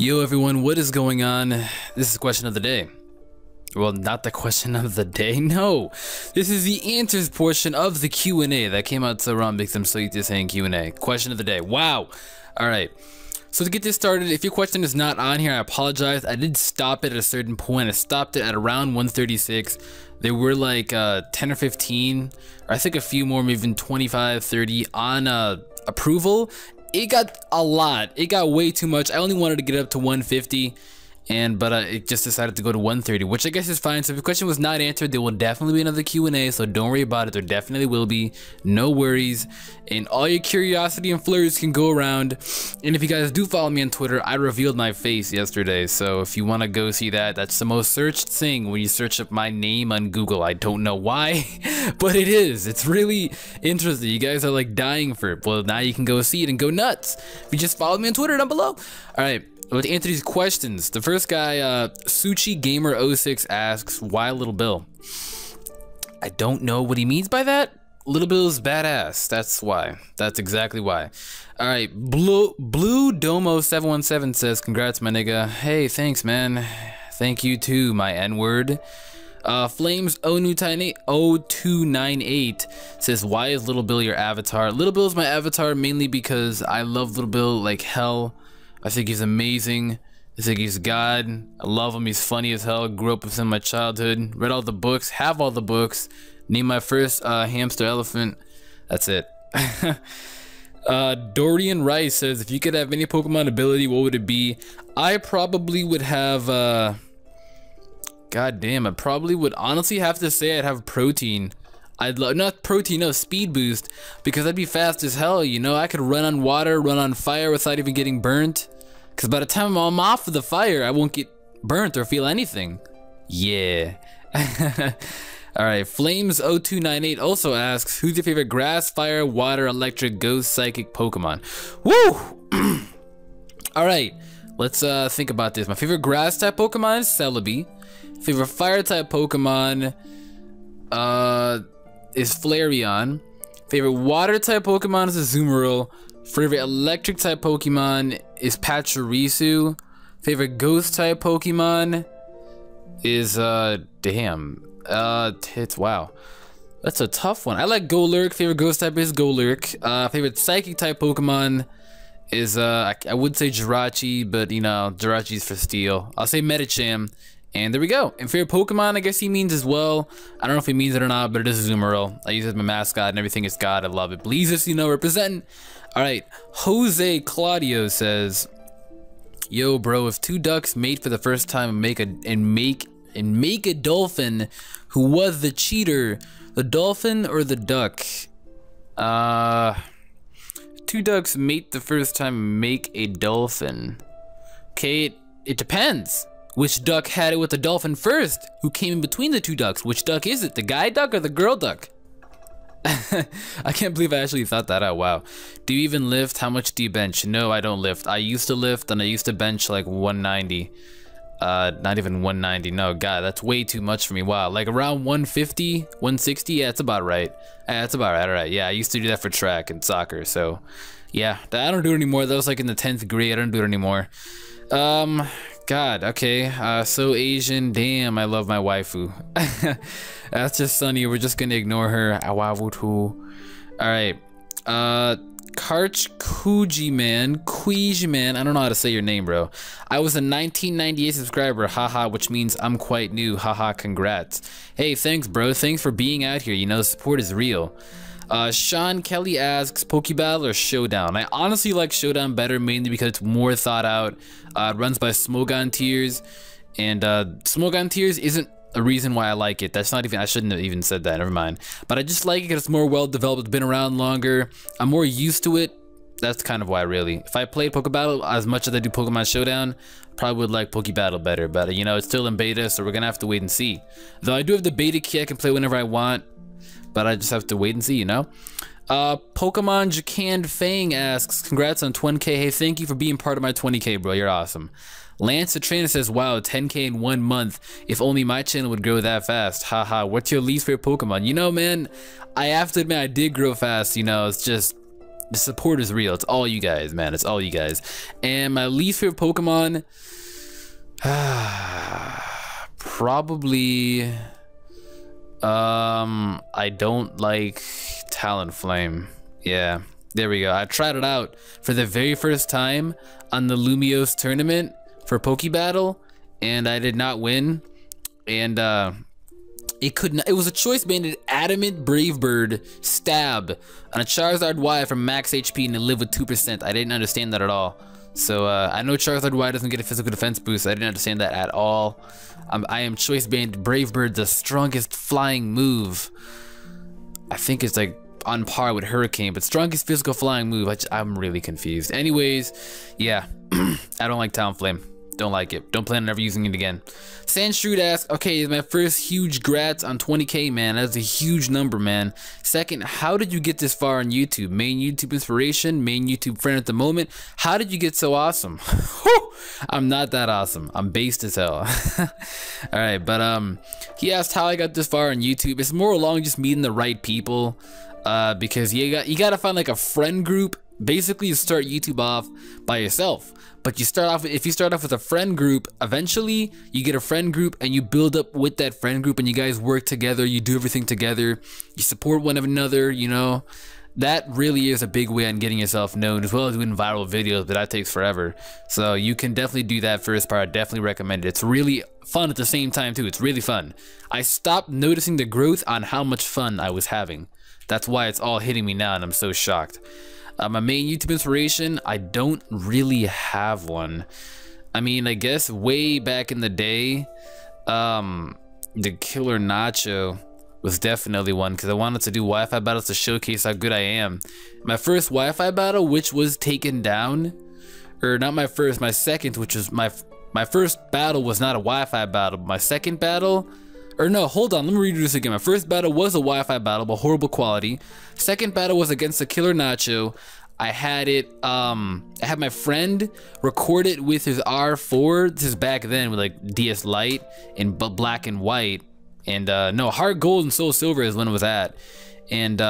Yo everyone, what is going on? This is the question of the day. Well, not the question of the day, no. This is the answers portion of the Q&A that came out to Ron Bixum, so you just saying Q&A. Question of the day. Wow. Alright. So to get this started, if your question is not on here, I apologize. I did stop it at a certain point. I stopped it at around 136. There were like 10 or 15, or I think a few more, maybe even 25, 30 on approval. It got a lot. It got way too much. I only wanted to get up to 150, but it just decided to go to 130, which I guess is fine. So if your question was not answered, there will definitely be another Q&A, so don't worry about it. There definitely will be. No worries. And all your curiosity and flurries can go around. And if you guys do follow me on Twitter, I revealed my face yesterday. So if you want to go see that, that's the most searched thing when you search up my name on Google. I don't know why, but it is. It's really interesting. You guys are like dying for it. Well, now you can go see it and go nuts. If you just follow me on Twitter down below. All right. Let's answer these questions. The first guy, Suchi Gamer 06 asks, why Little Bill? I don't know what he means by that. Little Bill's badass. That's why. That's exactly why. All right. Blue Domo 717 says, congrats, my nigga. Hey, thanks, man. Thank you too, my N-word. Flames 0298 says, why is Little Bill your avatar? Little Bill's my avatar mainly because I love Little Bill like hell. I think he's amazing. I think he's God. I love him. He's funny as hell. Grew up with him in my childhood. Read all the books. Have all the books. Named my first hamster elephant. That's it. Dorian Rice says, if you could have any Pokemon ability, what would it be? I probably would have... God damn, I probably would honestly have to say I'd have Protein. I'd love, not Protein, no, Speed Boost, because I'd be fast as hell, you know? I could run on water, run on fire without even getting burnt. Because by the time I'm off of the fire, I won't get burnt or feel anything. Yeah. Alright, Flames 0298 also asks, who's your favorite grass, fire, water, electric, ghost, psychic Pokemon? Woo! Alright, let's think about this. My favorite grass type Pokemon is Celebi. Favorite fire type Pokemon is Flareon. Favorite water type Pokemon is Azumarill. Favorite electric type Pokemon is Pachirisu. Favorite ghost type Pokemon is it's wow. That's a tough one. I like Golurk. Favorite ghost type is Golurk. Favorite psychic type Pokemon is I would say Jirachi, but you know, Jirachi's for steel. I'll say Medicham. And there we go. And favorite Pokemon, I guess he means as well. I don't know if he means it or not, but it is Azumarill. I use it as my mascot and everything is God. I love it. Bleezes, you know, representing. All right. Jose Claudio says, yo, bro, if two ducks mate for the first time and make a dolphin, who was the cheater, the dolphin or the duck? Two ducks mate the first time and make a dolphin. Okay, it depends. Which duck had it with the dolphin first? Who came in between the two ducks? Which duck is it? The guy duck or the girl duck? I can't believe I actually thought that out. Wow. Do you even lift? How much do you bench? No, I don't lift. I used to lift and I used to bench like 190. Not even 190. No, God, that's way too much for me. Wow. Like around 150, 160. Yeah, that's about right. That's about right. All right. Yeah, I used to do that for track and soccer. So yeah, I don't do it anymore. That was like in the 10th grade. I don't do it anymore. God, okay, so Asian, damn, I love my waifu. That's just Sunny, we're just gonna ignore her. Awawutu. Alright, Karch Kuji man, I don't know how to say your name, bro. I was a 1998 subscriber, haha, which means I'm quite new, haha, congrats. Hey, thanks, bro, thanks for being out here, you know, the support is real. Sean Kelly asks, Pokeball or Showdown? I honestly like Showdown better, mainly because it's more thought out. It runs by Smogon Tiers, and Smogon Tiers isn't a reason why I like it. That's not even, I shouldn't have even said that, never mind. But I just like it because it's more well developed, it's been around longer, I'm more used to it. That's kind of why, really. If I played Pokeball as much as I do Pokemon Showdown, probably would like Pokeball better, but you know, it's still in beta, so we're gonna have to wait and see. Though I do have the beta key, I can play whenever I want, but I just have to wait and see, you know? Pokemon Jacand Fang asks, congrats on 20k. Hey, thank you for being part of my 20k, bro. You're awesome. Lance the Trainer says, wow, 10k in 1 month. If only my channel would grow that fast. Haha, what's your least favorite Pokemon? You know, man, I have to admit I did grow fast, you know, it's just The support is real. It's all you guys, man. It's all you guys. And my least favorite Pokemon, probably, I don't like Talonflame. Yeah, there we go. I tried it out for the very first time on the Lumiose tournament for Pokebattle, and I did not win. And it was a choice banded adamant brave bird stab on a Charizard Y from max HP and it lived with 2%. I didn't understand that at all. So I know Charizard Y doesn't get a physical defense boost. I didn't understand that at all. I am choice banded brave bird, the strongest flying move. I think it's like on par with Hurricane, but strongest physical flying move. I'm really confused. Anyways, yeah, I don't like Talonflame. Don't like it. Don't plan on ever using it again. Sandshroot asks, okay, is my first huge grats on 20K, man. That's a huge number, man. Second, how did you get this far on YouTube? Main YouTube inspiration, main YouTube friend at the moment. How did you get so awesome? I'm not that awesome. I'm based as hell. All right, but he asked how I got this far on YouTube. It's more along just meeting the right people, because you gotta find like a friend group. Basically, you start YouTube off by yourself. But if you start off with a friend group, eventually you get a friend group and you build up with that friend group and you guys work together, you do everything together, you support one another, you know. That really is a big way on getting yourself known, as well as doing viral videos, but that takes forever. So you can definitely do that first part. I definitely recommend it. It's really fun at the same time too. It's really fun. I stopped noticing the growth on how much fun I was having. That's why it's all hitting me now and I'm so shocked. My main YouTube inspiration, I don't really have one. I mean, I guess way back in the day, the Killer Nacho was definitely one, because I wanted to do Wi-Fi battles to showcase how good I am. My first Wi-Fi battle, which was taken down, or not my first, my second, which was my first battle was not a Wi-Fi battle. My second battle, or no, hold on, let me redo this again. My first battle was a Wi-Fi battle, but horrible quality. Second battle was against the Killer Nacho. I had it, I had my friend record it with his R4. This is back then with like DS Lite and black and white. And no, Heart Gold and Soul Silver is when it was at. And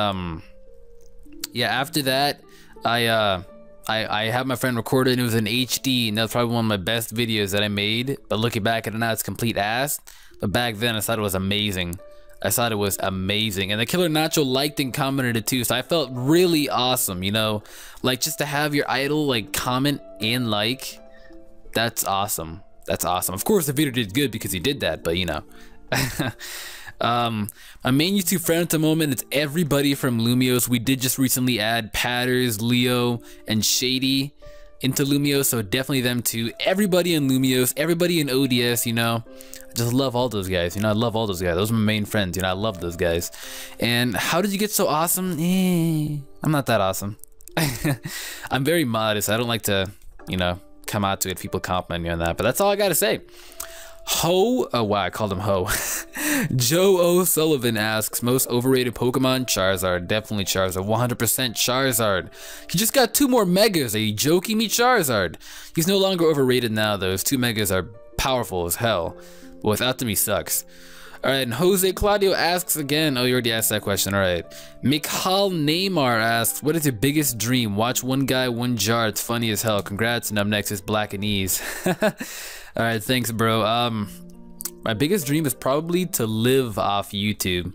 yeah, after that, I had my friend record it and it was in HD, and that was probably one of my best videos that I made. But looking back at it now, it's complete ass. But back then, I thought it was amazing. I thought it was amazing. And the Killer Nacho liked and commented it too, so I felt really awesome, you know? Like, just to have your idol, like, comment and like, that's awesome. That's awesome. Of course, the video did good because he did that, but, you know. My main YouTube friend at the moment, it's everybody from Lumiose. We did just recently add Patters, Leo, and Shady into Lumiose, so definitely them too. Everybody in Lumiose, everybody in ODS, you know. I just love all those guys, you know. I love all those guys. Those are my main friends, you know. I love those guys. And how did you get so awesome? I'm not that awesome. I'm very modest. I don't like to, you know, come out to it. People compliment me on that, but that's all I gotta say. Oh wow, I called him Ho. Joe O'Sullivan asks, most overrated Pokemon? Charizard. Definitely Charizard. 100% Charizard. He just got 2 more megas. Are you joking me? Charizard. He's no longer overrated now. Those 2 megas are powerful as hell. But without them, he sucks. Alright, and Jose Claudio asks again. Oh, you already asked that question. Alright. Mikhal Neymar asks, what is your biggest dream? Watch one guy, one jar. It's funny as hell. Congrats, NumbNexus, Black and Ease. Alright, thanks, bro. My biggest dream is probably to live off YouTube.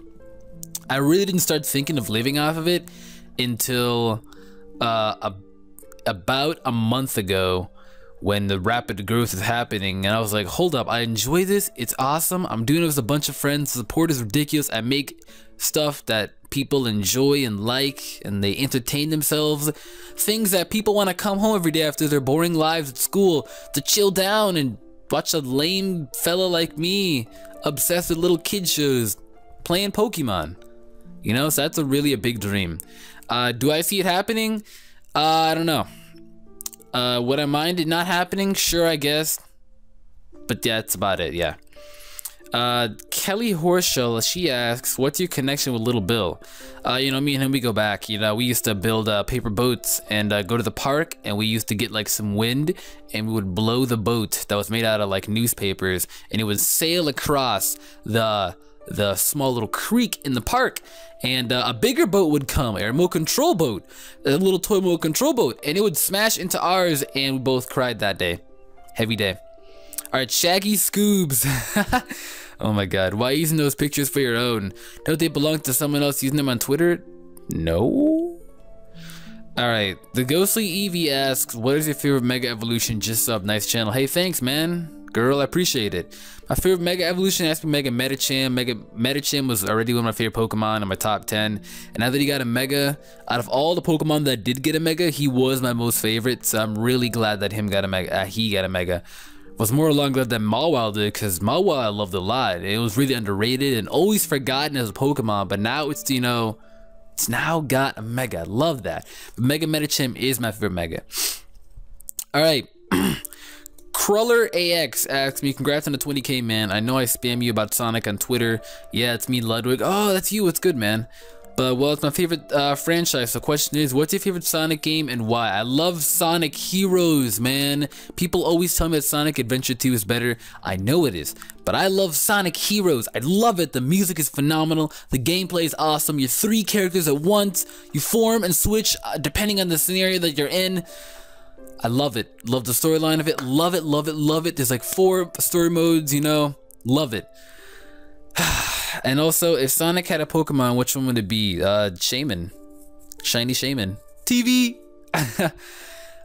I really didn't start thinking of living off of it until about a month ago, when the rapid growth is happening, and I was like, hold up, I enjoy this, it's awesome, I'm doing it with a bunch of friends, the support is ridiculous, I make stuff that people enjoy and like, and they entertain themselves, things that people want to come home every day after their boring lives at school to chill down and watch a lame fella like me obsessed with little kid shows playing Pokemon, you know. So that's really a big dream. Do I see it happening? I don't know. Would I mind it not happening? Sure, I guess. But yeah, that's about it, yeah. Kelly Horschel, she asks, what's your connection with Little Bill? You know, me and him, we go back. You know, we used to build paper boats and go to the park, and we used to get like some wind, and we would blow the boat that was made out of like newspapers, and it would sail across the the small little creek in the park, and a bigger boat would come, a remote control boat, a little toy remote control boat, and it would smash into ours, and we both cried that day. Heavy day. All right, Shaggy Scoobs. Oh my God, why using those pictures for your own? Don't they belong to someone else using them on Twitter? No. All right, the Ghostly Eevee asks, what is your favorite Mega Evolution? Just sub, nice channel. Hey, thanks, man. Girl, I appreciate it. My favorite Mega Evolution has to be Mega Medicham. Mega Medicham was already one of my favorite Pokemon in my top 10. And now that he got a Mega, out of all the Pokemon that did get a Mega, he was my most favorite. So I'm really glad that he got a Mega. Was more along glad that Mawile did, because Mawile I loved a lot. It was really underrated and always forgotten as a Pokemon, but now it's, you know, it's now got a Mega. I love that. But Mega Medicham is my favorite Mega. All right. Cruller AX asks me, congrats on the 20K, man. I know I spam you about Sonic on Twitter. Yeah, it's me, Ludwig. Oh, that's you. It's good, man. But, well, it's my favorite franchise. So the question is, what's your favorite Sonic game and why? I love Sonic Heroes, man. People always tell me that Sonic Adventure 2 is better. I know it is. But I love Sonic Heroes. I love it. The music is phenomenal. The gameplay is awesome. You're 3 characters at once. You form and switch depending on the scenario that you're in. I love it. Love the storyline of it. Love it, love it, love it. There's like 4 story modes, you know. Love it. And also, if Sonic had a Pokemon, which one would it be? Shaman. Shiny Shaman. TV!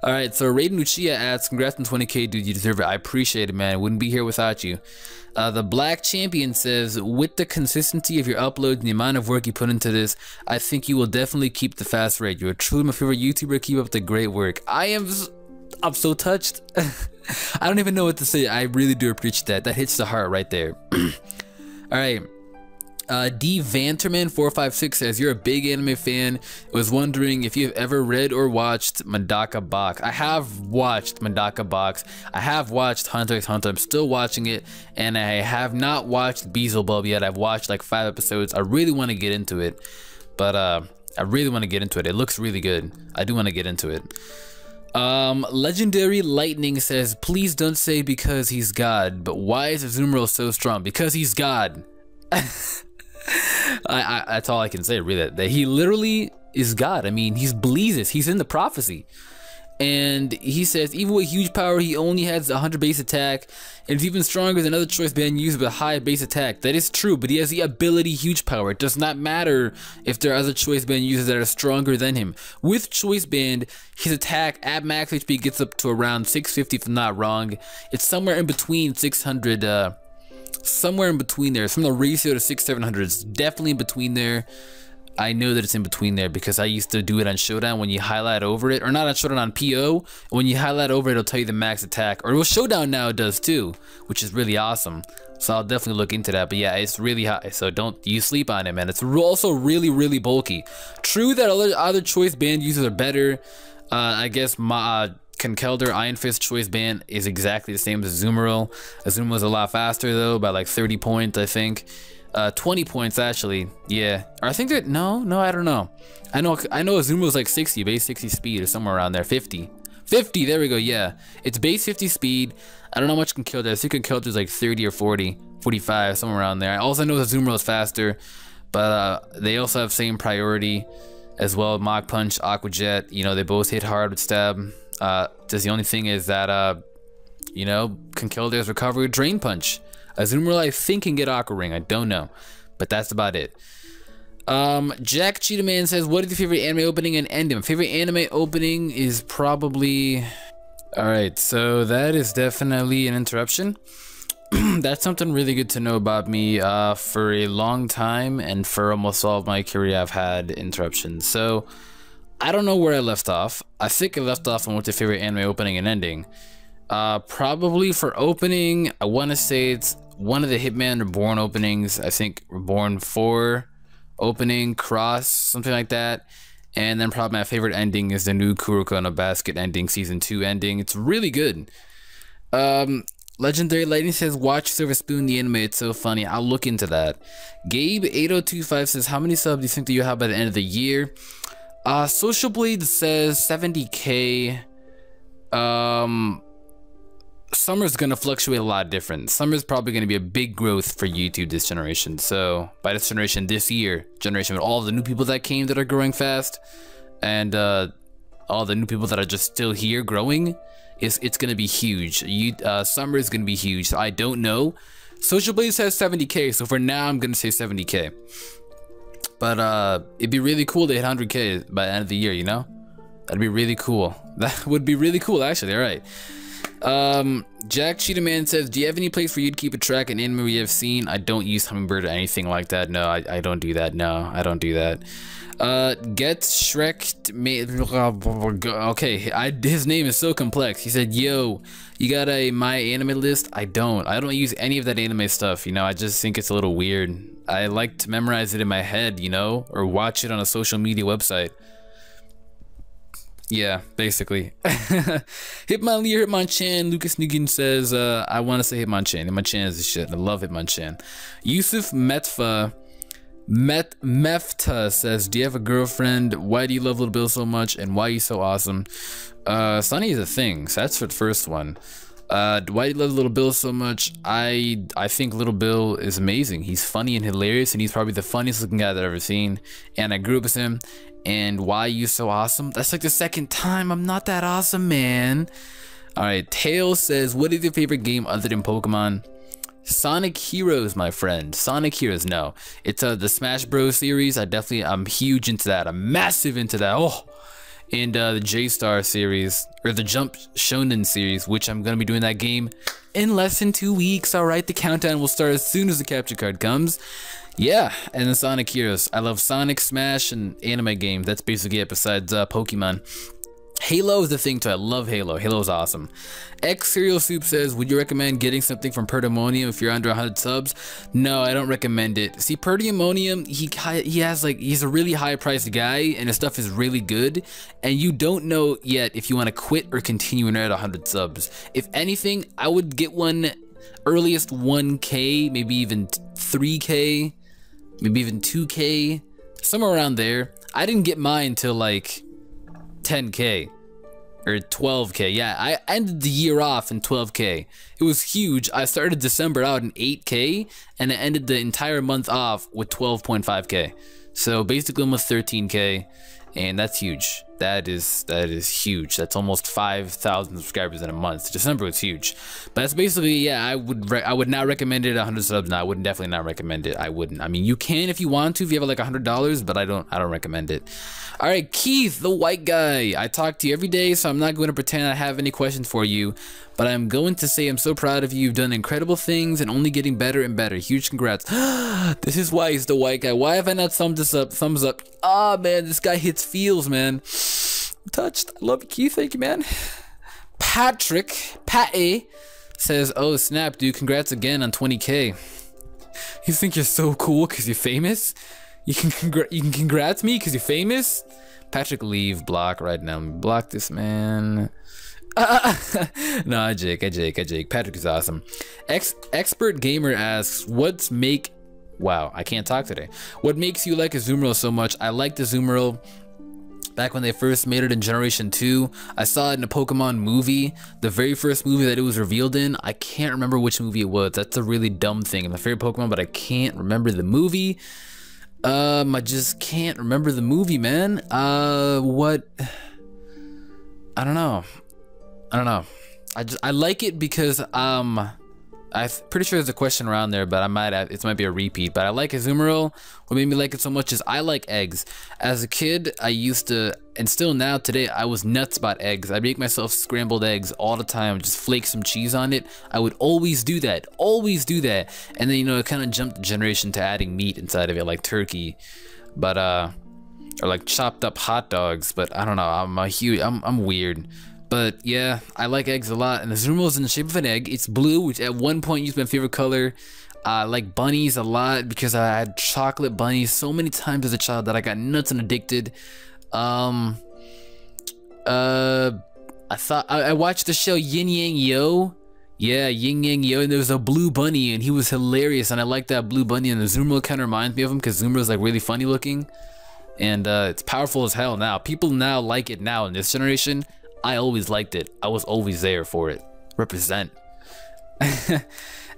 Alright, so Raiden Uchiha asks, congrats on 20K, dude, you deserve it. I appreciate it, man. I wouldn't be here without you. The Black Champion says, with the consistency of your uploads and the amount of work you put into this, I think you will definitely keep the fast rate. You're truly my favorite YouTuber. Keep up the great work. I'm so touched. I don't even know what to say. I really do appreciate that. That hits the heart right there. Alright. D Vanterman 456 says, you're a big anime fan. Was wondering if you've ever read or watched Medaka Box. I have watched Medaka Box. I have watched Hunter x Hunter. I'm still watching it, and I have not watched Beelzebub yet. I've watched like 5 episodes. I really want to get into it, but I really want to get into it. It looks really good. I do want to get into it. Legendary Lightning says, please don't say because he's God, but why is Azumarill so strong? Because he's God. That's all I can say, really. That he literally is God. I mean, he's Bleezes. He's in the prophecy. And he says, even with huge power, he only has 100 base attack, and it's even stronger than other choice band users with high base attack. That is true, but he has the ability huge power. It does not matter if there are other choice band users that are stronger than him. With choice band, his attack at max HP gets up to around 650 if I'm not wrong. It's somewhere in between 600, somewhere in between there. It's from the ratio to 600-700. It's definitely in between there. I know that it's in between there because I used to do it on Showdown when you highlight over it, or not on Showdown, on PO. When you highlight over it, it'll tell you the max attack, or with Showdown now it does too, which is really awesome. So I'll definitely look into that. But yeah, it's really high, so don't you sleep on it, man. It's also really bulky. True that other choice band users are better. I guess my Conkeldurr Iron Fist choice band is exactly the same as Azumarill. Azumarill's a lot faster though, by like 30 points, I think. 20 points actually, yeah. Or I think that, no, I don't know. I know Azumarill like 60, base 60 speed or somewhere around there. 50, there we go, yeah. It's base 50 speed. I don't know how much Conkeldurr. I think Conkeldurr is like 30 or 40, 45, somewhere around there. I also know Azumarill is faster, but they also have same priority as well. Mach Punch, Aqua Jet, you know, they both hit hard with stab. Just the only thing is that, you know, Conkeldurr's recovery with Drain Punch. Azumarill, I think, can get Aqua Ring. I don't know, but that's about it. Jack Cheetah Man says, what is your favorite anime opening and ending? My favorite anime opening is probably... Alright, so that is definitely an interruption. That's something really good to know about me. For a long time and for almost all of my career, I've had interruptions. So I don't know where I left off. I think I left off on what's your favorite anime opening and ending. Probably for opening, I want to say it's one of the Hitman Reborn openings. I think Reborn 4 opening, Cross, something like that. And then probably my favorite ending is the new Kuroko no Basket ending, season 2 ending. It's really good. Legendary Lightning says, watch Silver Spoon the anime, it's so funny. I'll look into that. Gabe 8025 says, how many subs do you think that you have by the end of the year? Social Blade says 70K. summer's gonna fluctuate a lot different. Summer's probably gonna be a big growth for YouTube this generation. So by this generation, this generation with all the new people that came that are growing fast, and all the new people that are just still here growing, it's gonna be huge. Summer is gonna be huge. So I don't know. Social Blaze has 70K, so for now I'm gonna say 70K. But it'd be really cool to hit 100K by the end of the year, you know? That'd be really cool. That would be really cool, actually. All right. Jack Cheetah Man says, do you have any place for you to keep a track of anime we have seen? I don't use Hummingbird or anything like that. No, I don't do that. No, I don't do that. Get Shrek. Okay, his name is so complex. He said, yo, you got a my anime list? I don't use any of that anime stuff, you know. I just think it's a little weird. I like to memorize it in my head, you know, or watch it on a social media website. Yeah, basically. Hitmonchan, Lucas Nugan says, I want to say Hitmonchan. Hitmonchan is the shit. I love Hitmonchan. Yusuf Mefta says, do you have a girlfriend? Why do you love Little Bill so much? And why are you so awesome? Sunny is a thing. So that's for the first one. Why do you love Little Bill so much? I think Little Bill is amazing. He's funny and hilarious, and he's probably the funniest looking guy that I've ever seen. And I grew up with him. And why are you so awesome? That's like the second time. I'm not that awesome, man. All right, Tails says, what is your favorite game other than Pokemon? Sonic Heroes, my friend. Sonic Heroes, no. It's the Smash Bros series. I'm huge into that. I'm massive into that. Oh, and the J-Star series, or the Jump Shonen series, which I'm gonna be doing that game in less than 2 weeks. All right, the countdown will start as soon as the capture card comes. Yeah, and then Sonic Heroes. I love Sonic, Smash, and anime games. That's basically it besides Pokemon. Halo is the thing too. I love Halo. Halo's awesome. X Cereal Soup says, would you recommend getting something from Perdemonium if you're under 100 subs? No, I don't recommend it. See, Perdemonium, he's a really high priced guy and his stuff is really good, and you don't know yet if you want to quit or continue when you're at 100 subs. If anything, I would get one earliest 1K, maybe even 3K, maybe even 2K, somewhere around there. I didn't get mine till like 10K or 12K. Yeah, I ended the year off in 12K. It was huge. I started December out in 8K and I ended the entire month off with 12.5K. So basically almost 13K, and that's huge. That is huge. That's almost 5,000 subscribers in a month. December was huge. But that's basically, yeah, I would not recommend it at 100 subs. No, I would definitely not recommend it. I wouldn't. I mean, you can if you want to, if you have like $100, but I don't recommend it. All right, Keith, the white guy. I talk to you every day, so I'm not going to pretend I have any questions for you, but I'm going to say I'm so proud of you. You've done incredible things and only getting better and better. Huge congrats. This is why he's the white guy. Why have I not summed this up? Thumbs up. Ah, man, this guy hits feels, man. I'm touched. I love you, Keith. Thank you, man. Patty says, oh, snap, dude. Congrats again on 20K. You think you're so cool because you're famous? You can congrats me because you're famous? Patrick, leave. Block right now. Block this man. No, Jake. Patrick is awesome. Expert Gamer asks, wow, I can't talk today. What makes you like Azumarill so much? I like the Azumarill back when they first made it in Generation 2. I saw it in a Pokemon movie, the very first movie that it was revealed in. I can't remember which movie it was. That's a really dumb thing. I'm a favorite Pokemon, but I can't remember the movie. I just can't remember the movie, man. What? I don't know. I like it because I'm pretty sure there's a question around there, but it might be a repeat. But I like Azumarill. What made me like it so much is I like eggs. As a kid, I used to, and still now today, I was nuts about eggs. I make myself scrambled eggs all the time, just flake some cheese on it. I would always do that, and then, you know, it kind of jumped the generation to adding meat inside of it, like turkey, but or like chopped up hot dogs. But I don't know, I'm weird. But yeah, I like eggs a lot, and the Azumarill is in the shape of an egg. It's blue, which at one point used to be my favorite color. I like bunnies a lot because I had chocolate bunnies so many times as a child that I got nuts and addicted. I watched the show Yin Yang Yo. Yeah, Yin Yang Yo, and there was a blue bunny, and he was hilarious, and I like that blue bunny, and the Azumarill kind of reminds me of him because Azumarill is like really funny looking, and it's powerful as hell now. People now like it now in this generation. I always liked it. I was always there for it. Represent.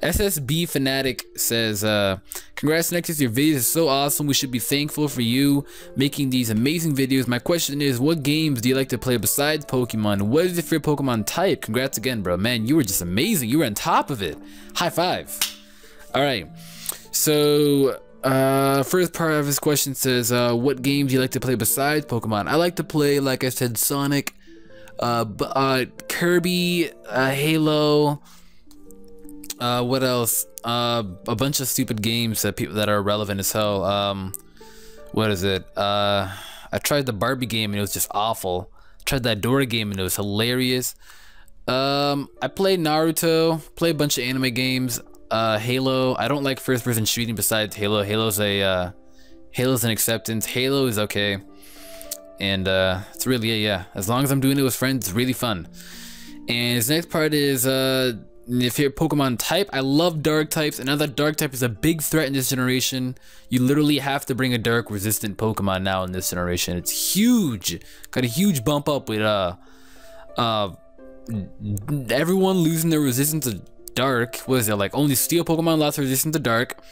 SSB Fanatic says, congrats Nexus, your videos are so awesome. We should be thankful for you making these amazing videos. My question is, what games do you like to play besides Pokemon? What is your favorite Pokemon type? Congrats again, bro. Man, you were just amazing. You were on top of it. High five. All right. So, first part of his question says, what games do you like to play besides Pokemon? I like to play, like I said, Sonic, Kirby, Halo. What else? A bunch of stupid games that are relevant as hell. What is it? I tried the Barbie game and it was just awful. Tried that Dora game and it was hilarious. I played Naruto. Play a bunch of anime games. Halo. I don't like first-person shooting besides Halo. Halo's an acceptance. Halo is okay, and it's really yeah. As long as I'm doing it with friends, it's really fun. And his next part is if you're a Pokemon type, I love dark types. And now that dark type is a big threat in this generation, you literally have to bring a dark resistant Pokemon now in this generation. It's huge. Got a huge bump up with everyone losing their resistance to dark. What is it, like only steel Pokemon lost resistance to dark?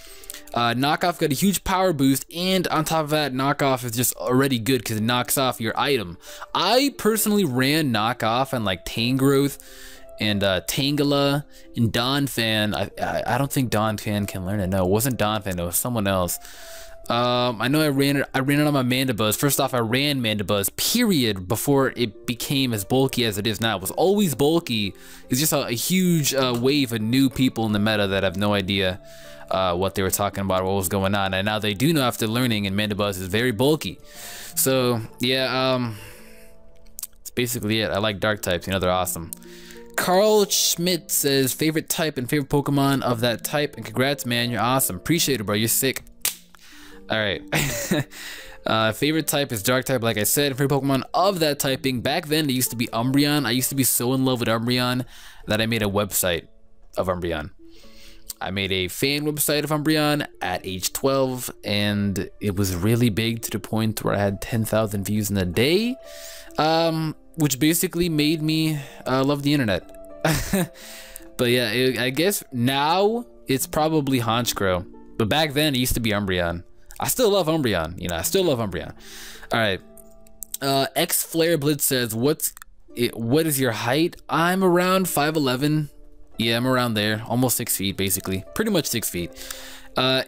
Knockoff got a huge power boost, and on top of that, knockoff is just already good because it knocks off your item. I personally ran knockoff and like Tangrowth and Tangela and Donphan. I don't think Donphan can learn it. No, it wasn't Donphan, it was someone else. I know I ran it on my Mandibuzz. First off, I ran Mandibuzz, period, before it became as bulky as it is now. It was always bulky. It's just a huge wave of new people in the meta that have no idea what they were talking about, what was going on, and now they do know after learning, and Mandibuzz is very bulky. So yeah, that's basically it. I like dark types, you know, they're awesome. Carl Schmidt says favorite type and favorite Pokemon of that type, and congrats, man, you're awesome. Appreciate it, bro. You're sick. All right. Favorite type is dark type, like I said. Favorite Pokemon of that typing, back then it used to be Umbreon. I used to be so in love with Umbreon that I made a website of Umbreon. I made a fan website of Umbreon at age 12, and it was really big to the point where I had 10,000 views in a day, which basically made me love the internet. But yeah, I guess now it's probably Honchkrow, but back then it used to be Umbreon. I still love Umbreon, you know, I still love Umbreon. All right. X Flare Blitz says, what is your height? I'm around 5'11". Yeah, I'm around there, almost 6 feet, basically, pretty much 6 feet.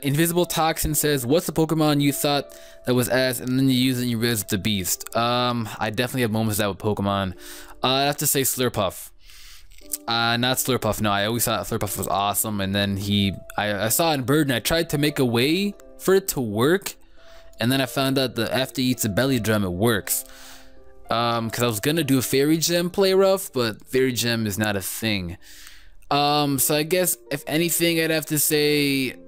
Invisible Toxin says, what's the Pokemon you thought that was ass and then you use it and you realize it's the beast? I definitely have moments of that with Pokemon. I have to say Slurpuff. Not Slurpuff, no, I always thought Slurpuff was awesome, and then I saw it in Bird and I tried to make a way for it to work, and then I found out that after it eats a belly drum, it works. Because I was gonna do a Fairy Gem play rough, but Fairy Gem is not a thing. So I guess if anything, I'd have to say, it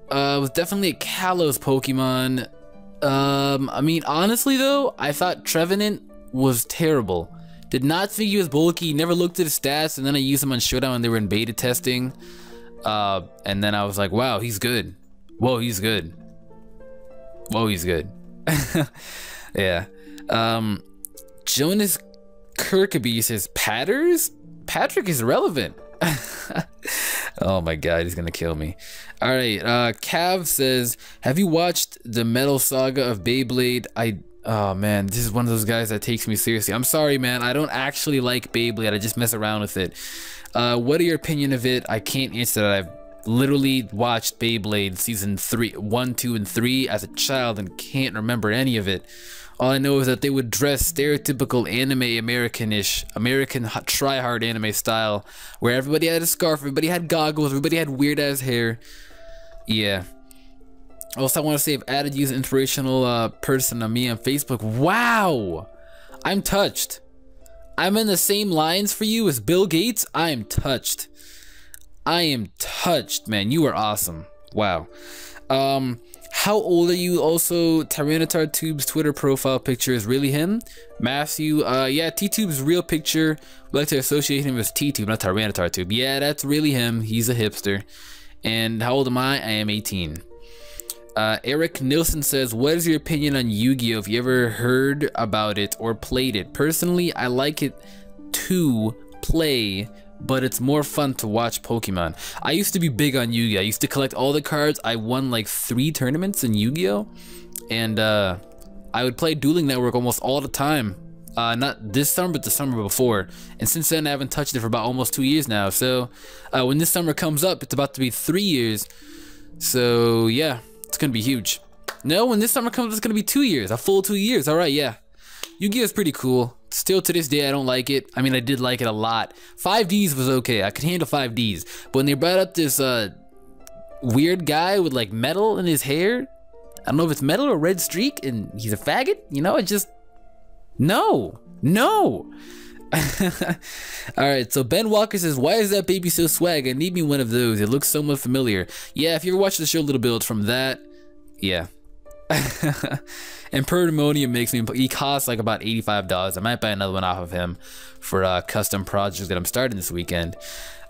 was definitely a Kalos Pokemon. I mean, honestly though, I thought Trevenant was terrible. Did not think he was bulky, never looked at his stats, and then I used him on Showdown when they were in beta testing. And then I was like, wow, he's good. Whoa, he's good. Whoa, he's good. Yeah. Jonas Kirkaby says, Patrick is relevant. Oh my god, he's gonna kill me. All right, Cav says, have you watched the Metal Saga of Beyblade? Oh man, this is one of those guys that takes me seriously. I'm sorry, man, I don't actually like Beyblade, I just mess around with it. What are your opinion of it? I can't answer that. I've literally watched Beyblade season 1, 2, and 3 as a child and can't remember any of it. All I know is that they would dress stereotypical anime American try-hard anime style, where everybody had a scarf, everybody had goggles, everybody had weird-ass hair. Yeah. Also, I want to say I've added you as an inspirational person on me on Facebook. Wow! I'm touched. I'm in the same lines for you as Bill Gates. I am touched. I am touched, man. You are awesome. Wow. How old are you? Also, Tyranitar Tube's Twitter profile picture is really him. Matthew, yeah, T-Tube's real picture, we like to associate him with T-Tube, not Tyranitar Tube. Yeah, that's really him. He's a hipster. And how old am I? I am 18. Eric Nilsson says, what is your opinion on Yu-Gi-Oh? Have you ever heard about it or played it? Personally, I like it too, play, but it's more fun to watch Pokemon. I used to be big on Yu-Gi-Oh! I used to collect all the cards. I won like 3 tournaments in Yu-Gi-Oh! And I would play Dueling Network almost all the time. Not this summer, but the summer before. And since then, I haven't touched it for about almost 2 years now. So when this summer comes up, it's about to be 3 years. So yeah, it's gonna be huge. No, when this summer comes, it's gonna be 2 years, a full 2 years. All right, yeah. Yu-Gi-Oh! Is pretty cool. Still to this day, I don't like it. I mean, I did like it a lot. 5Ds was okay. I could handle 5Ds. But when they brought up this weird guy with like metal in his hair, I don't know if it's metal or red streak, and he's a faggot, you know, it just, no. Alright, so Ben Walker says, why is that baby so swag? I need me one of those. It looks somewhat familiar. Yeah, if you ever watched the show Little Build from that, yeah. And Pandemonium makes me, he costs like about $85. I might buy another one off of him for custom projects that I'm starting this weekend.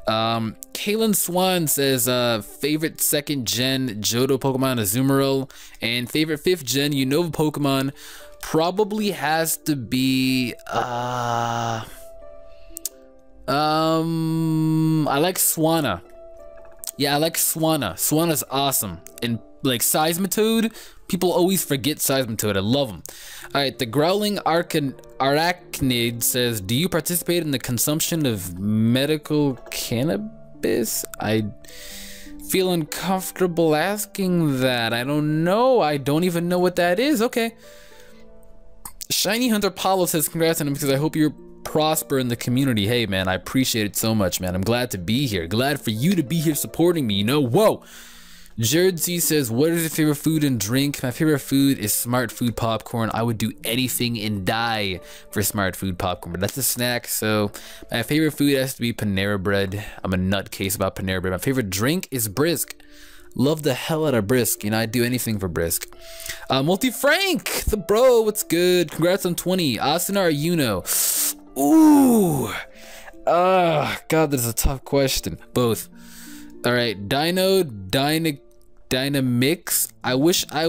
Kaylin Swan says favorite 2nd gen Johto Pokemon Azumarill, and favorite 5th gen Unova Pokemon probably has to be I like Swanna. Yeah, I like Swanna. Swanna's awesome. And like Seismitoad, people always forget Seismitoad. I love them. Alright, the Growling Arachnid says, do you participate in the consumption of medical cannabis? I feel uncomfortable asking that. I don't know. I don't even know what that is. Okay. Shiny Hunter Paulo says, congrats on him because I hope you're prosper in the community. Hey man, I appreciate it so much, man. I'm glad to be here. Glad for you to be here supporting me, you know? Whoa. Jared C says, what is your favorite food and drink? My favorite food is Smart Food popcorn. I would do anything and die for Smart Food popcorn, but that's a snack. So my favorite food has to be Panera Bread. I'm a nutcase about Panera Bread. My favorite drink is Brisk. Love the hell out of Brisk. You know, I'd do anything for Brisk. Multi Frank, the bro, what's good? Congrats on 20. Asinar Yuno. Ooh. God, that's a tough question. Both. All right, Dynamix. I wish I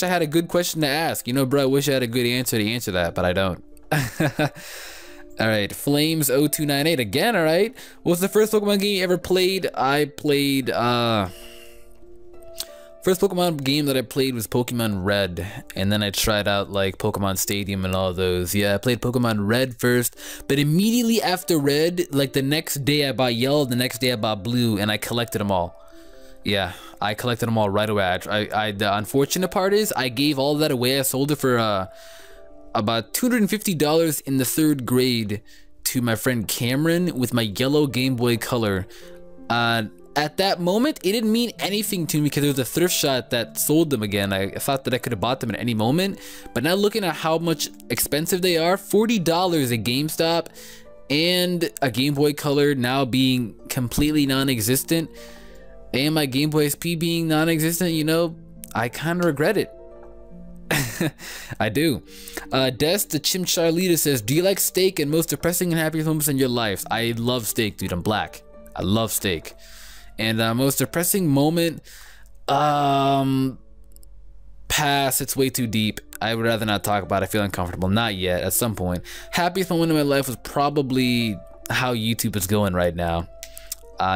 had a good question to ask. You know, bro, I wish I had a good answer to answer that, but I don't. All right, Flames0298 again. All right, what was the first Pokemon game you ever played? I played first Pokemon game that I played was Pokemon Red, and then I tried out like Pokemon Stadium and all those. Yeah, I played Pokemon Red first, but immediately after Red, like the next day I bought Yellow, the next day I bought Blue, and I collected them all. Yeah, I collected them all right away. The unfortunate part is I gave all of that away. I sold it for about $250 in the 3rd grade to my friend Cameron with my yellow Game Boy Color. At that moment, it didn't mean anything to me because there was a thrift shop that sold them again. I thought that I could have bought them at any moment, but now looking at how much expensive they are, $40 at GameStop, and a Game Boy Color now being completely non-existent, and my Game Boy SP being non-existent, you know, I kind of regret it. I do. Des the Chimcharlita says, do you like steak and most depressing and happiest moments in your life? I love steak, dude. I'm black. I love steak. And most depressing moment, pass. It's way too deep. I would rather not talk about it. I feel uncomfortable. Not yet. At some point. Happiest moment in my life was probably how YouTube is going right now.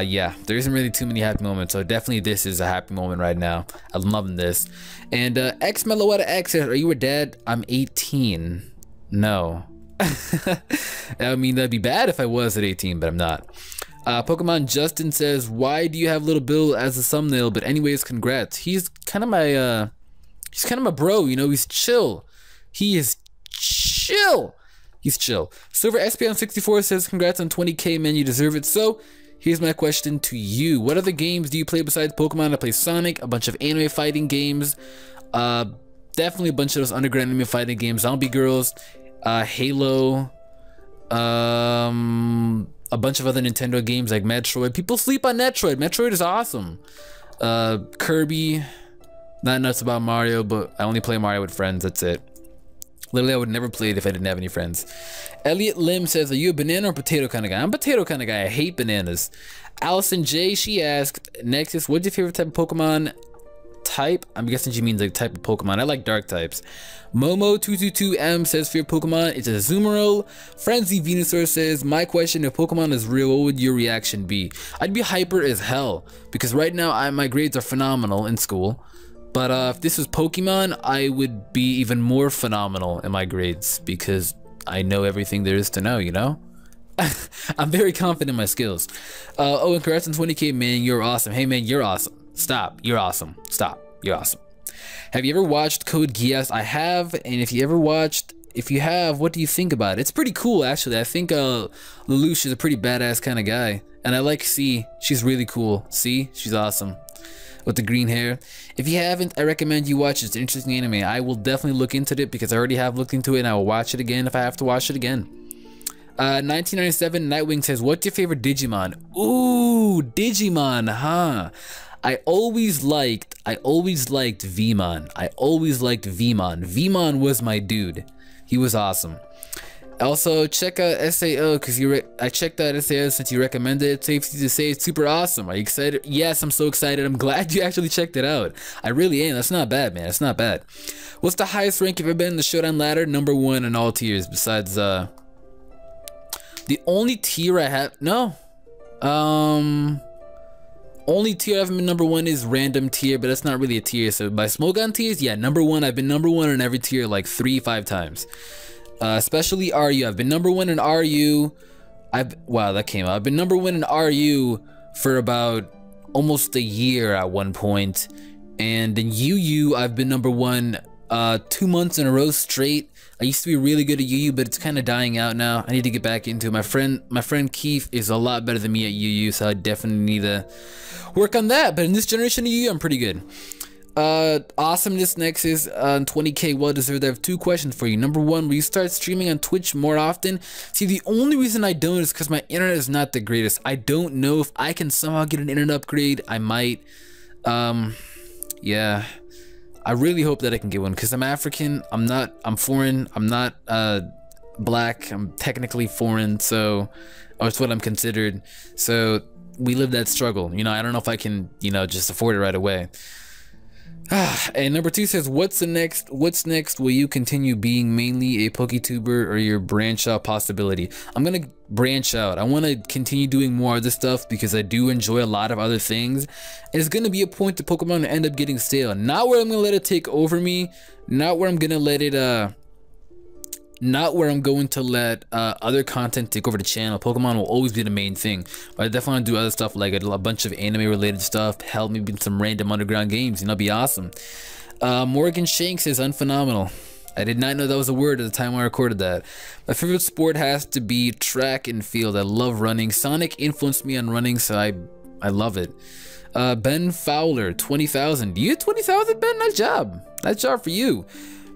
Yeah, there isn't really too many happy moments, so definitely this is a happy moment right now. I'm loving this. And X Meloetta X says, are you a dad? I'm 18. No. I mean, that'd be bad if I was at 18, but I'm not. Pokemon Justin says, why do you have Little Bill as a thumbnail? But anyways, congrats. He's kind of my bro, you know, he's chill. He is chill. He's chill. Silver Espion64 says, congrats on 20K, man, you deserve it. So, here's my question to you. What other games do you play besides Pokemon? I play Sonic, a bunch of anime fighting games. Definitely a bunch of those underground anime fighting games. Zombie Girls, Halo, a bunch of other Nintendo games like Metroid. People sleep on Metroid. Metroid is awesome. Kirby, not nuts about Mario, but I only play Mario with friends, that's it. Literally, I would never play it if I didn't have any friends. Elliot Lim says, are you a banana or potato kind of guy? I'm a potato kind of guy. I hate bananas. Allison J, she asked, Nexus, what's your favorite type of Pokemon type? I'm guessing she means like type of Pokemon. I like dark types. Momo222M says favorite Pokemon, it's a Azumarill. Frenzy Venusaur says, my question, if Pokemon is real, what would your reaction be? I'd be hyper as hell, because right now my grades are phenomenal in school. But if this was Pokemon, I would be even more phenomenal in my grades, because I know everything there is to know, you know? I'm very confident in my skills. Oh, and congrats on 20K, man, you're awesome. Hey man, you're awesome. Stop, you're awesome. Stop, you're awesome. Have you ever watched Code Geass? I have, and if you have, what do you think about it? It's pretty cool, actually. I think Lelouch is a pretty badass kind of guy. And I like C. She's really cool. C, she's awesome. With the green hair. If you haven't, I recommend you watch it. It's an interesting anime. I will definitely look into it because I already have looked into it and I will watch it again if I have to watch it again. 1997, Nightwing says, what's your favorite Digimon? Ooh, Digimon, huh? I always liked Vmon. I always liked Vmon. Vmon was my dude. He was awesome. Also, check out SAO because I checked out SAO since you recommended it. Safety to say it's super awesome. Are you excited? Yes, I'm so excited. I'm glad you actually checked it out. I really am. That's not bad, man. That's not bad. What's the highest rank you've ever been in the Showdown ladder? Number 1 in all tiers. Besides, the only tier I have, only tier I haven't been number 1 is random tier, but that's not really a tier. So by Smogon tiers, yeah, number 1. I've been number 1 in every tier like 3-5 times. Especially RU. I've been number 1 in RU. Wow, that came out. I've been number 1 in RU for about almost a year at one point. And in UU, I've been number 1 2 months in a row straight. I used to be really good at UU, but it's kind of dying out now. I need to get back into it. My friend Keith is a lot better than me at UU, so I definitely need to work on that. But in this generation of UU, I'm pretty good. Awesomeness Nexus on 20K, well deserved. I have 2 questions for you. Number 1, will you start streaming on Twitch more often? See, the only reason I don't is because my internet is not the greatest. I don't know if I can somehow get an internet upgrade. I might. Yeah. I really hope that I can get one because I'm African. I'm foreign. I'm not black. I'm technically foreign, so that's what I'm considered. So we live that struggle. You know, I don't know if I can, you know, just afford it right away. And number 2 says, what's next? Will you continue being mainly a PokeTuber or your branch out possibility? I'm gonna branch out. I want to continue doing more of this stuff because I do enjoy a lot of other things. And it's gonna be a point to Pokemon to end up getting stale. Not where I'm gonna let it take over me. Not where I'm gonna let it not where I'm going to let other content take over the channel. Pokemon will always be the main thing, but I definitely want to do other stuff like a bunch of anime related stuff, help me in some random underground games, you know, be awesome. Morgan Shanks is unphenomenal. I did not know that was a word at the time I recorded that. My favorite sport has to be track and field. I love running. Sonic influenced me on running, so I love it. Ben Fowler, 20,000. You 20,000, Ben? Nice job. Nice job for you.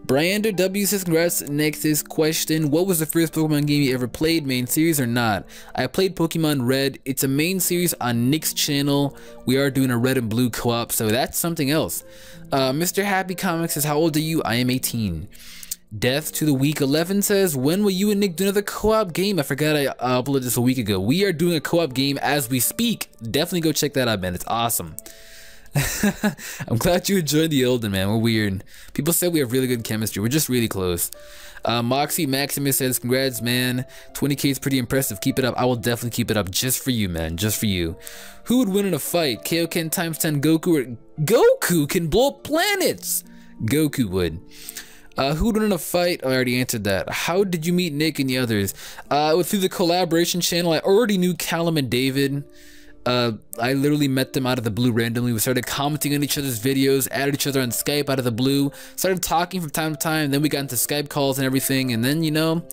Briander W says, congrats. Next question, what was the first Pokemon game you ever played, main series or not? I played Pokemon Red. It's a main series on Nick's channel. We are doing a red and blue co-op, so that's something else. Mr. Happy Comics says, how old are you? I am 18. Death to the Week 11 says, when will you and Nick do another co-op game? I forgot I uploaded this a week ago. We are doing a co-op game as we speak. Definitely go check that out, man. It's awesome. I'm glad you enjoyed the Elden, man. We're weird. People said we have really good chemistry. We're just really close. Moxie Maximus says, congrats, man. 20K is pretty impressive. Keep it up. I will definitely keep it up just for you, man. Just for you. Who would win in a fight? Kaioken times 10 Goku or Goku can blow up planets? Goku would. Who would win in a fight? Oh, I already answered that. How did you meet Nick and the others? Through the collaboration channel. I already knew Callum and David. I literally met them out of the blue randomly. We started commenting on each other's videos, added each other on Skype out of the blue, started talking from time to time, then we got into Skype calls and everything, and then, you know,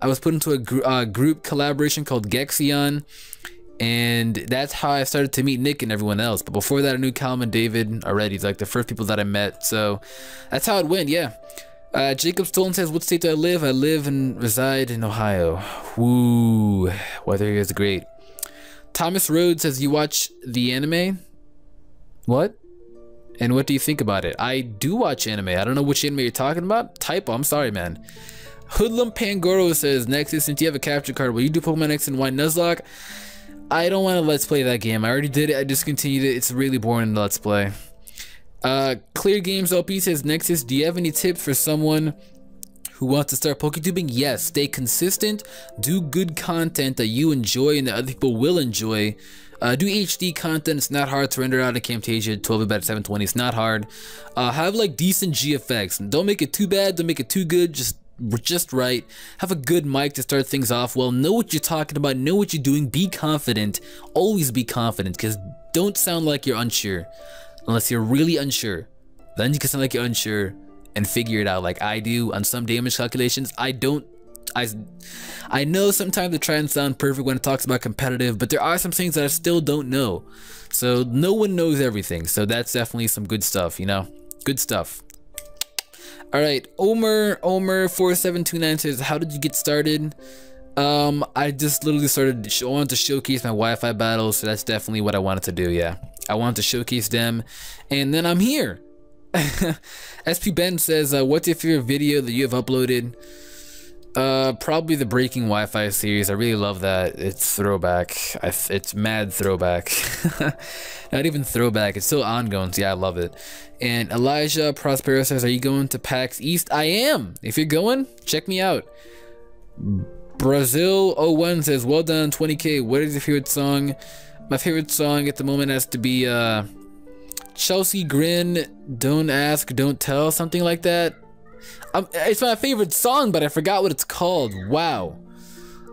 I was put into a group collaboration called Gexion, and that's how I started to meet Nick and everyone else. But before that, I knew Callum and David already, like the first people that I met, so that's how it went, yeah. Jacob Stolen says, what state do I live? I live and reside in Ohio. Woo, weather here is great. Thomas Rhodes says, you watch the anime? What? And what do you think about it? I do watch anime. I don't know which anime you're talking about. Typo, I'm sorry, man. Hoodlum Pangoro says, Nexus, since you have a capture card, will you do Pokemon X and Y Nuzlocke? I don't want to let's play that game. I already did it. I discontinued it. It's really boring to let's play. Clear Games LP says, Nexus, do you have any tips for someone who wants to start PokeTubing? Yes, stay consistent, do good content that you enjoy and that other people will enjoy. Do HD content, it's not hard to render out a Camtasia 12-bit 720, it's not hard. Have like decent GFX, don't make it too bad, don't make it too good, just right. Have a good mic to start things off well, know what you're talking about, know what you're doing, be confident, always be confident, because don't sound like you're unsure. Unless you're really unsure, then you can sound like you're unsure and figure it out like I do on some damage calculations. I know sometimes I try and sound perfect when it talks about competitive, but there are some things that I still don't know. So no one knows everything. So that's definitely some good stuff, you know? Good stuff. All right, Omer4729 says, how did you get started? I just literally wanted to showcase my Wi-Fi battles, so that's definitely what I wanted to do, yeah. I wanted to showcase them, and then I'm here. SP Ben says, what's your favorite video that you have uploaded? Probably the Breaking Wi-Fi series. I really love that. It's throwback. It's mad throwback. Not even throwback. It's still ongoing. So yeah, I love it. And Elijah Prospero says, are you going to PAX East? I am. If you're going, check me out. Brazil01 says, well done, 20K. What is your favorite song? My favorite song at the moment has to be Chelsea Grin, Don't Ask, Don't Tell, something like that. It's my favorite song, but I forgot what it's called. Wow.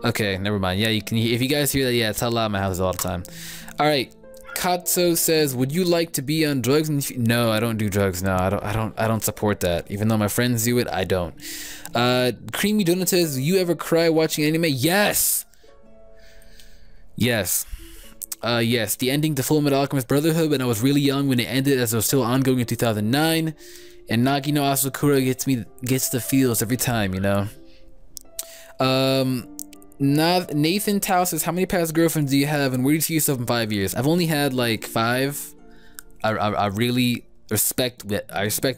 Okay, never mind. Yeah, you can. If you guys hear that, yeah, it's hella loud in my house all the time. All right. Katso says, would you like to be on drugs? No, I don't do drugs. No, I don't support that. Even though my friends do it, I don't. Creamy Donut says, you ever cry watching anime? Yes. Yes. Yes, the ending to Fullmetal Alchemist Brotherhood when I was really young when it ended, as it was still ongoing in 2009. And Nagi no Asakura gets the feels every time, you know. Nathan Tao says, how many past girlfriends do you have and where do you see yourself in 5 years? I've only had like 5. I really respect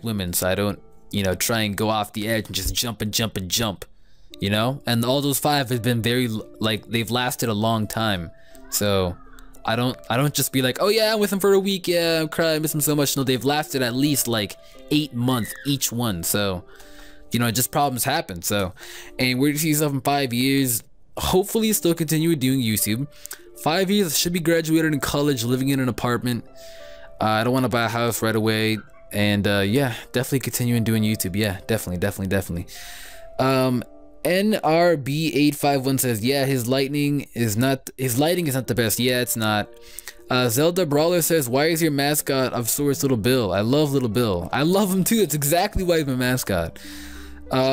women, so I don't, you know, try and go off the edge and just jump and jump and jump, you know. And all those 5 have been very, like, they've lasted a long time. So I don't just be like, oh yeah, I'm with him for a week, yeah, I'm crying, I miss him so much. No, they've lasted at least like 8 months each one. So, you know, just problems happen. So, and where do you see yourself in 5 years? Hopefully still continue doing YouTube. 5 years, I should be graduated in college, living in an apartment. I don't want to buy a house right away. And yeah, definitely continuing doing YouTube. Yeah, definitely. NRB851 says, yeah, his lighting is not the best. Yeah, it's not. Zelda Brawler says, why is your mascot of sorts Little Bill? I love Little Bill. I love him too. That's exactly why he's my mascot.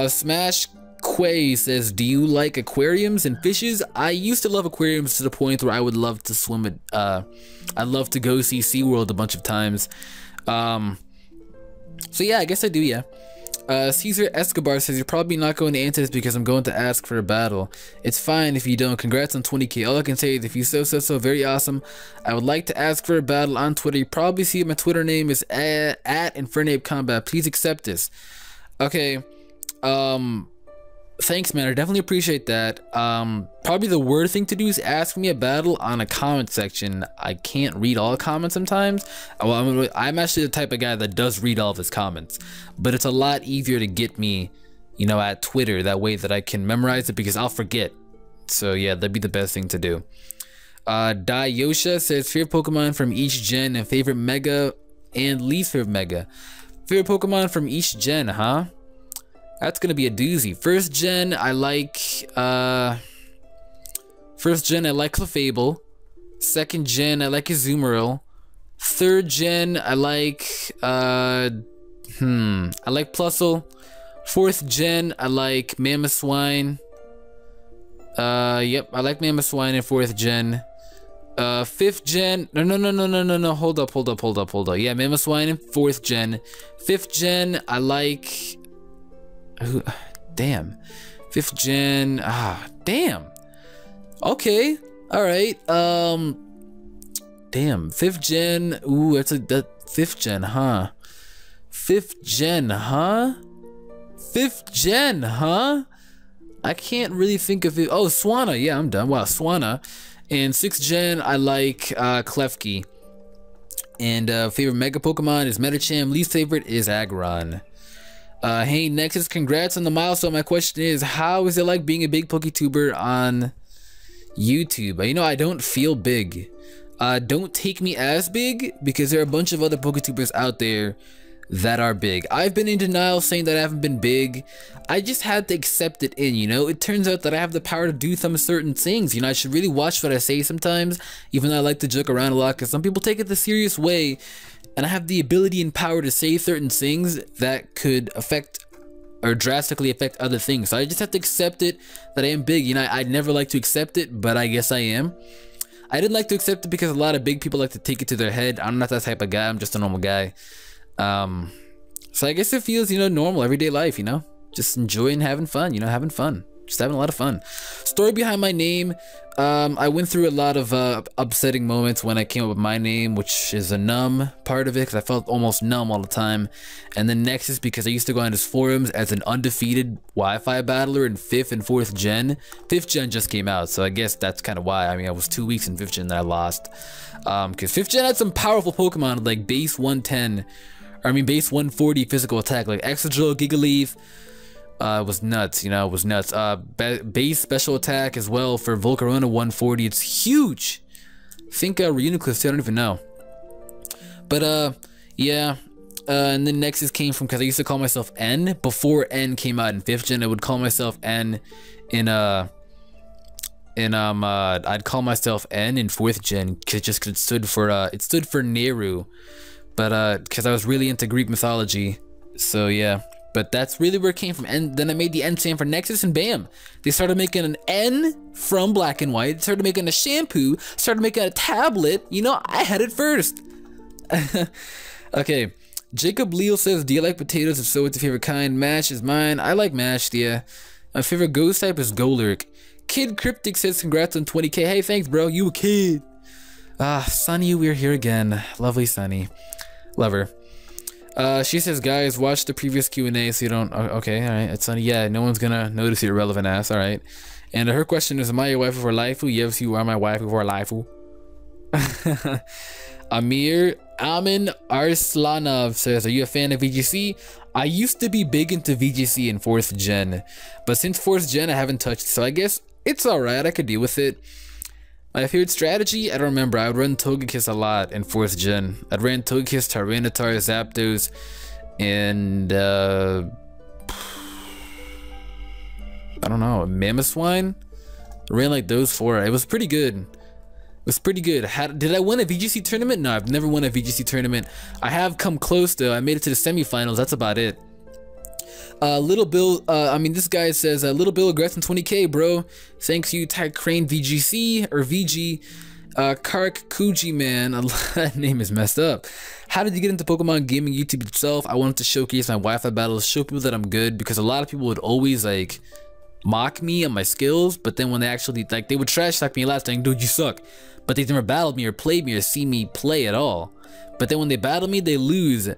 Smash Quay says, do you like aquariums and fishes? I used to love aquariums to the point where I would love to swim at, I'd love to go see SeaWorld a bunch of times. So yeah, I guess I do, yeah. Caesar Escobar says, you're probably not going to answer this because I'm going to ask for a battle. It's fine if you don't. Congrats on 20K. All I can say is if you so very awesome. I would like to ask for a battle on Twitter. You probably see my Twitter name is at Infernape Combat. Please accept this. Okay. Thanks, man. I definitely appreciate that. Probably the worst thing to do is ask me a battle on a comment section. I can't read all comments sometimes. Well, I'm actually the type of guy that does read all of his comments, but it's a lot easier to get me, you know, at Twitter. That way that I can memorize it because I'll forget. So yeah, that'd be the best thing to do. Dayosha says, favorite Pokemon from each gen and favorite Mega and least favorite Mega. Favorite Pokemon from each gen, huh? That's gonna be a doozy. First gen, I like Clefable. Second gen, I like Azumarill. Third gen, I like Plusle. Fourth gen, I like Mamoswine. Yep, I like Mamoswine in fourth gen. Fifth gen, no, hold up. Yeah, Mamoswine in fourth gen. Fifth gen, I like, damn. Fifth gen, damn. Okay, all right. Damn, fifth gen. Ooh, that fifth gen, huh? Fifth gen, huh? I can't really think of it. Oh, Swanna. Yeah, I'm done. Wow, Swanna. And sixth gen, I like Klefki. And favorite Mega Pokemon is Medicham. Least favorite is Aggron. Hey Nexus, congrats on the milestone. My question is, how is it like being a big PokeTuber on YouTube? You know, I don't feel big. Don't take me as big, because there are a bunch of other PokeTubers out there that are big. I've been in denial saying that I haven't been big. I just had to accept it in, you know? It turns out that I have the power to do some certain things. You know, I should really watch what I say sometimes, even though I like to joke around a lot, because some people take it the serious way. And I have the ability and power to say certain things that could affect or drastically affect other things. So I just have to accept it that I am big. You know, I'd never like to accept it, but I guess I am. I didn't like to accept it because a lot of big people like to take it to their head. I'm not that type of guy. I'm just a normal guy. So I guess it feels, you know, normal, everyday life, you know? Just enjoying having fun, you know, having fun. Just having a lot of fun. Story behind my name. I went through a lot of upsetting moments when I came up with my name, which is a numb part of it, because I felt almost numb all the time. And then Nexus, because I used to go on his forums as an undefeated Wi-Fi battler in 5th and 4th gen. 5th gen just came out, so I guess that's kind of why. I mean, I was 2 weeks in 5th gen that I lost. Because 5th gen had some powerful Pokemon, like base 110, or I mean base 140 physical attack, like Exegil, Gigaleaf. It was nuts, you know, it was nuts. Base special attack as well for Volcarona 140. It's huge. I think Reuniclus, I don't even know. But yeah. And then Nexus came from, because I used to call myself N before N came out in 5th gen. I would call myself N in I'd call myself N in 4th gen, cause it stood for Nehru. But because I was really into Greek mythology. So yeah. But that's really where it came from. And then I made the N stand for Nexus, and bam, they started making an N from Black and White, started making a shampoo, started making a tablet. You know, I had it first. Okay, Jacob Leal says, do you like potatoes? If so, what's your favorite kind? Mash is mine. I like mashed, yeah. My favorite ghost type is Golurk. Kid Cryptic says, congrats on 20K. Hey, thanks, bro. You a kid. Sunny, we're here again. Lovely Sunny. Love her. She says, guys, watch the previous Q&A so you don't... Okay, alright, it's Sunny. Yeah, no one's gonna notice your irrelevant ass, alright. And her question is, am I your wife for life? Yes, you are my wife for life. Amin Arslanov says, are you a fan of VGC? I used to be big into VGC in 4th gen, but since 4th gen I haven't touched it, so I guess it's alright, I could deal with it. My favorite strategy? I don't remember. I would run Togekiss a lot in 4th gen. I'd run Togekiss, Tyranitar, Zapdos, and I don't know, Mamoswine? I ran like those 4. It was pretty good. It was pretty good. Did I win a VGC tournament? No, I've never won a VGC tournament. I have come close though. I made it to the semifinals. That's about it. Little Bill, I mean, this guy says, Little Bill, congrats on 20K, bro. Thanks you, Ty Crane VGC, or VG, Kark Kuji, man. That name is messed up. How did you get into Pokemon gaming YouTube itself? I wanted to showcase my Wi-Fi battles, show people that I'm good, because a lot of people would always, like, mock me on my skills, but then when they actually, like, they would trash talk me last time, dude, you suck. But they never battled me or played me or seen me play at all. But then when they battle me, they lose. And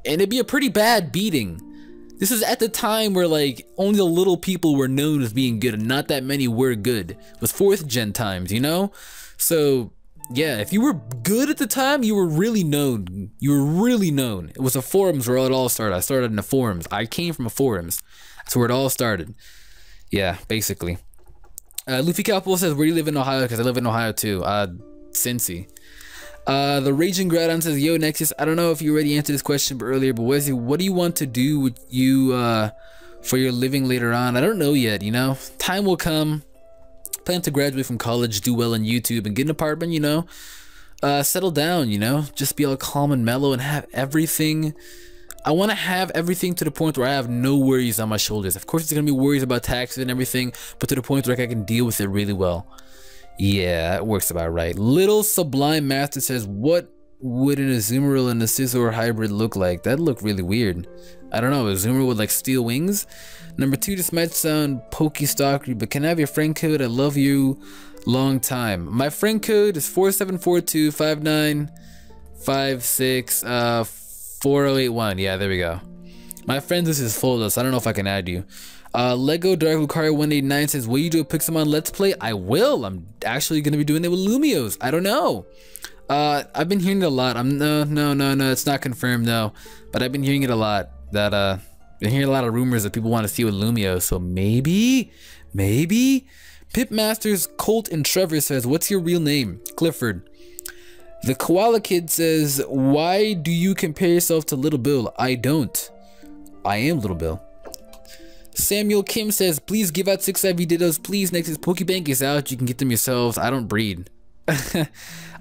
it'd be a pretty bad beating. This is at the time where, like, only the little people were known as being good and not that many were good. It was 4th gen times, you know? So, yeah, if you were good at the time, you were really known. You were really known. It was the forums where it all started. I started in the forums. I came from the forums. That's where it all started. Yeah, basically. Luffy Cowpool says, where do you live in Ohio? Because I live in Ohio too. Cincy. The Raging Groudon says, yo Nexus, I don't know if you already answered this question earlier, but what do you want to do with you for your living later on? I don't know yet, you know. Time will come. Plan to graduate from college, do well on YouTube, and get an apartment, you know. Settle down, you know. Just be all calm and mellow and have everything. I want to have everything to the point where I have no worries on my shoulders. Of course, there's going to be worries about taxes and everything, but to the point where I can deal with it really well. Yeah, that works about right. Little Sublime Master says, what would an Azumarill and a Scizor hybrid look like? That'd look really weird. I don't know, Azumarill with like steel wings? Number 2, this might sound pokey-stalkery, but can I have your friend code? I love you. Long time. My friend code is 47425956 4081. Yeah, there we go. My friend list is full though, so I don't know if I can add you. Lego Dark Lucario 189 says, will you do a Pixelmon Let's Play? I will. I'm actually gonna be doing it with Lumios. I don't know. I've been hearing it a lot. No, it's not confirmed, no. But I've been hearing it a lot. That been hearing a lot of rumors that people want to see with Lumio. So maybe. Pipmasters Colt and Trevor says, what's your real name? Clifford. The Koala Kid says, why do you compare yourself to Little Bill? I don't. I am Little Bill. Samuel Kim says, please give out 6 IV Dittos, please. Next is Pokebank is out. You can get them yourselves. I don't breed.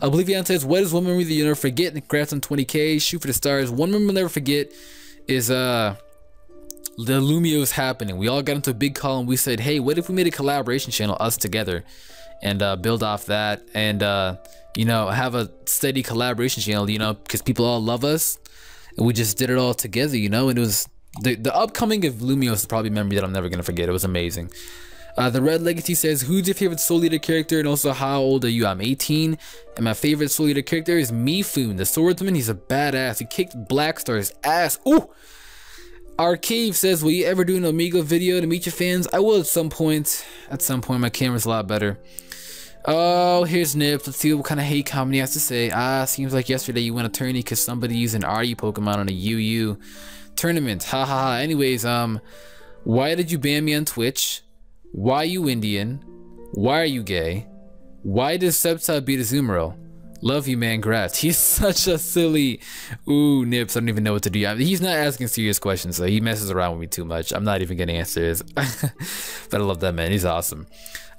Oblivion says, what is one memory that you'll never forget? Congrats on 20K. Shoot for the stars. One memory we'll never forget is the Lumios happening. We all got into a big call and we said, hey, what if we made a collaboration channel, us together, and build off that, and you know, have a steady collaboration channel, you know, because people all love us, and we just did it all together, you know. And it was the upcoming of Lumios is probably a memory that I'm never gonna forget. It was amazing. The Red Legacy says, who's your favorite Soul Eater character, and also how old are you? I'm 18, and my favorite Soul Eater character is Mifune, the swordsman. He's a badass. He kicked Blackstar's ass. Ooh! Arcave says, will you ever do an Amigo video to meet your fans? I will at some point. At some point, my camera's a lot better. Oh, here's Nips. Let's see what kind of hate comment he has to say. Seems like yesterday you won a tourney because somebody used an RU Pokemon on a UU tournament. Ha ha ha. Anyways, why did you ban me on Twitch? Why are you Indian? Why are you gay? Why does Septa beat Azumarill? Love you, man. Grats. He's such a silly. Ooh, Nips. I don't even know what to do. He's not asking serious questions, so he messes around with me too much. I'm not even gonna answer his. But I love that man. He's awesome.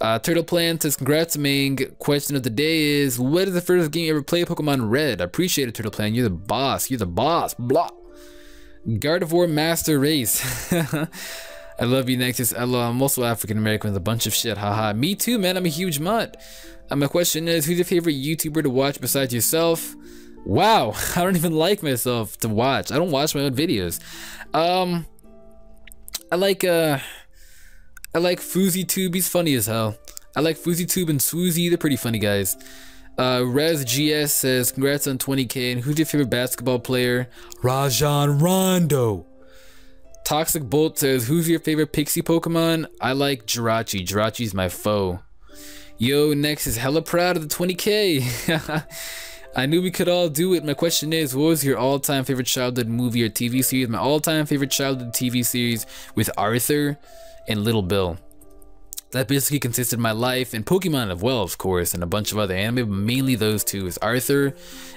Turtle Plant says, congrats, man. Question of the day is, what is the first game you ever played? Pokemon Red. I appreciate it, Turtle Plant. You're the boss. You're the boss. Blah. Gardevoir Master Race. I love you, Nexus. I'm also African American with a bunch of shit. Haha. Me too, man. I'm a huge mutt. My question is, who's your favorite YouTuber to watch besides yourself? Wow, I don't even like myself to watch. I don't watch my own videos. I like FuzzyTube. He's funny as hell. I like FuzzyTube and Swoozy. They're pretty funny guys. Rez GS says, congrats on 20K. And who's your favorite basketball player? Rajon Rondo. Toxic Bolt says, who's your favorite Pixie Pokemon? I like Jirachi. Jirachi's my foe. Yo, Next is hella proud of the 20K. I knew we could all do it. My question is, what was your all-time favorite childhood movie or TV series? My all-time favorite childhood TV series with Arthur and Little Bill. That basically consisted of my life, and Pokemon as well, of course, and a bunch of other anime, but mainly those two is Arthur,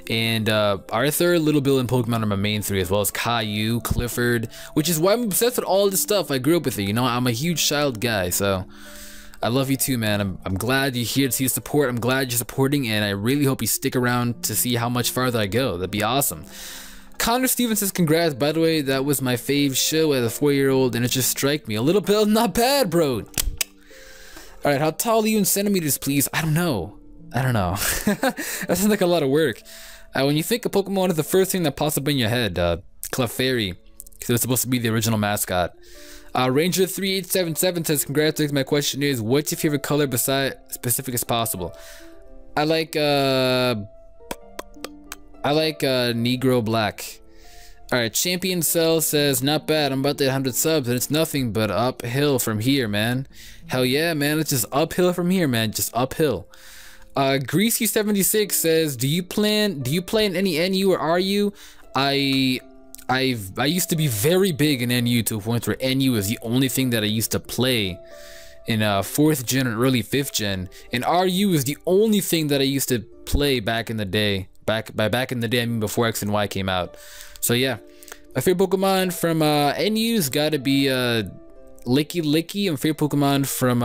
Little Bill, and Pokemon are my main three, as well as Caillou, Clifford, which is why I'm obsessed with all this stuff. I grew up with it, you know. I'm a huge child guy, so I love you too, man. I'm glad you're here to see the support. I'm glad you're supporting, and I really hope you stick around to see how much farther I go. That'd be awesome. Connor Stevens says, congrats. By the way, that was my fave show as a 4-year-old, and it just struck me. A Little Bill, not bad, bro. Alright, how tall are you in centimeters, please? I don't know. That sounds like a lot of work. When you think of Pokemon, is the first thing that pops up in your head. Clefairy, because it's supposed to be the original mascot. Ranger3877 says, congrats. My question is, what's your favorite color beside specific as possible? I like Negro Black. Alright, Champion Cell says, not bad. I'm about to hit 100 subs, and it's nothing but uphill from here, man. Hell yeah, man. It's just uphill from here, man. Just uphill. Greasy76 says, do you play in any NU or RU? I used to be very big in NU to a point where NU is the only thing that I used to play in 4th gen and early 5th gen, and RU is the only thing that I used to play back in the day. Back in the day, I mean before X and Y came out. So yeah, my favorite Pokemon from NU's gotta be Licky Licky, and favorite Pokemon from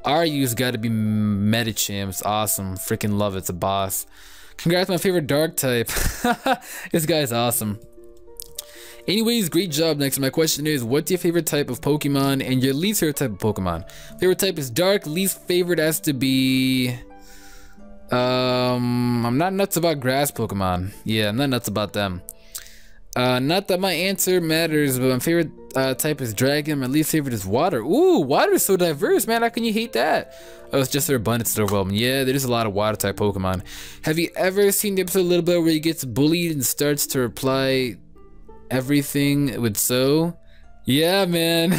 RU's gotta be Medicham. It's awesome. Freaking love it. It's a boss. Congrats, my favorite dark type. This guy's awesome. Anyways, great job. Next, my question is, what's your favorite type of Pokemon and your least favorite type of Pokemon? Favorite type is dark. Least favorite has to be I'm not nuts about grass Pokemon. Yeah, I'm not nuts about them. Not that my answer matters, but my favorite type is dragon. My least favorite is water. Ooh, water is so diverse, man. How can you hate that? Oh, it's just their abundance is overwhelming. Yeah, there's a lot of water type Pokemon. Have you ever seen the episode a little bit where he gets bullied and starts to reply everything with so? Yeah, man.